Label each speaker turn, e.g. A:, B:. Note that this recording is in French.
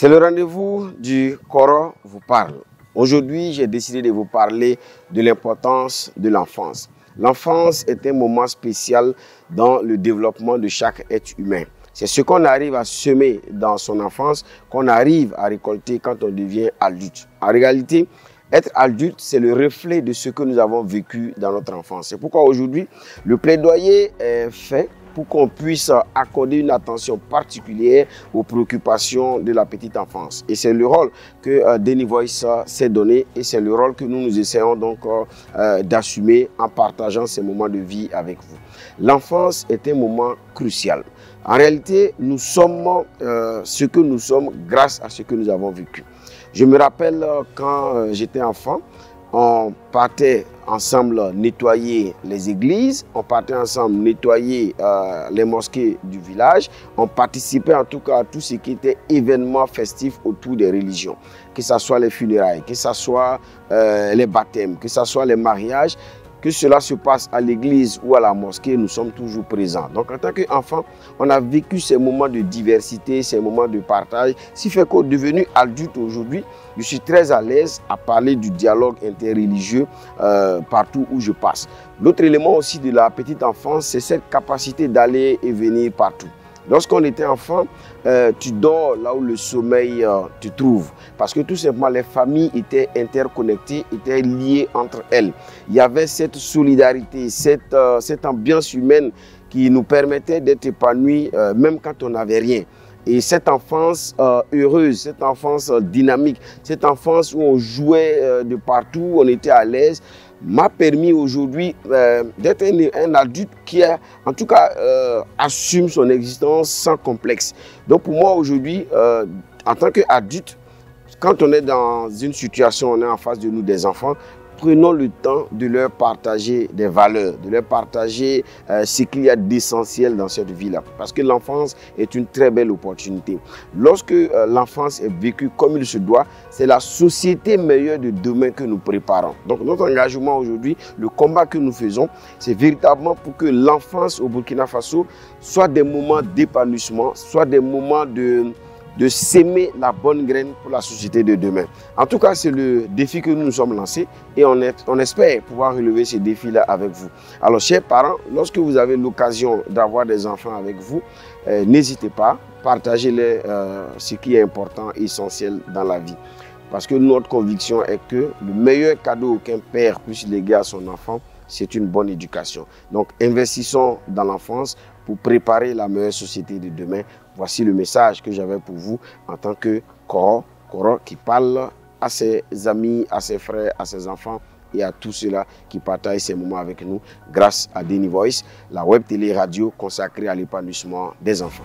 A: C'est le rendez-vous du Coro vous parle. Aujourd'hui, j'ai décidé de vous parler de l'importance de l'enfance. L'enfance est un moment spécial dans le développement de chaque être humain. C'est ce qu'on arrive à semer dans son enfance qu'on arrive à récolter quand on devient adulte. En réalité, être adulte, c'est le reflet de ce que nous avons vécu dans notre enfance. C'est pourquoi aujourd'hui, le plaidoyer est fait pour qu'on puisse accorder une attention particulière aux préoccupations de la petite enfance. Et c'est le rôle que Denny Voice s'est donné et c'est le rôle que nous essayons donc d'assumer en partageant ces moments de vie avec vous. L'enfance est un moment crucial. En réalité, nous sommes ce que nous sommes grâce à ce que nous avons vécu. Je me rappelle quand j'étais enfant, on partait ensemble nettoyer les églises, on partait ensemble nettoyer les mosquées du village, on participait en tout cas à tout ce qui était événements festifs autour des religions, que ce soit les funérailles, que ce soit les baptêmes, que ce soit les mariages. Que cela se passe à l'église ou à la mosquée, nous sommes toujours présents. Donc en tant qu'enfant, on a vécu ces moments de diversité, ces moments de partage. Ce qui fait qu'au devenu adulte aujourd'hui, je suis très à l'aise à parler du dialogue interreligieux partout où je passe. L'autre élément aussi de la petite enfance, c'est cette capacité d'aller et venir partout. Lorsqu'on était enfant, tu dors là où le sommeil te trouve. Parce que tout simplement, les familles étaient interconnectées, étaient liées entre elles. Il y avait cette solidarité, cette ambiance humaine qui nous permettait d'être épanouis même quand on n'avait rien. Et cette enfance heureuse, cette enfance dynamique, cette enfance où on jouait de partout, on était à l'aise, m'a permis aujourd'hui d'être un adulte qui, en tout cas, assume son existence sans complexe. Donc pour moi aujourd'hui, en tant qu'adulte, quand on est dans une situation, on est en face de nous des enfants, prenons le temps de leur partager des valeurs, de leur partager ce qu'il y a d'essentiel dans cette vie-là. Parce que l'enfance est une très belle opportunité. Lorsque l'enfance est vécue comme il se doit, c'est la société meilleure de demain que nous préparons. Donc notre engagement aujourd'hui, le combat que nous faisons, c'est véritablement pour que l'enfance au Burkina Faso soit des moments d'épanouissement, soit des moments de s'aimer la bonne graine pour la société de demain. En tout cas, c'est le défi que nous nous sommes lancés et on espère pouvoir relever ce défi-là avec vous. Alors, chers parents, lorsque vous avez l'occasion d'avoir des enfants avec vous, n'hésitez pas, partagez-les ce qui est important et essentiel dans la vie. Parce que notre conviction est que le meilleur cadeau qu'un père puisse léguer à son enfant, c'est une bonne éducation. Donc, investissons dans l'enfance pour préparer la meilleure société de demain. Voici le message que j'avais pour vous en tant que Coro qui parle à ses amis, à ses frères, à ses enfants et à tous ceux-là qui partagent ces moments avec nous grâce à Denny Voice, la web télé radio consacrée à l'épanouissement des enfants.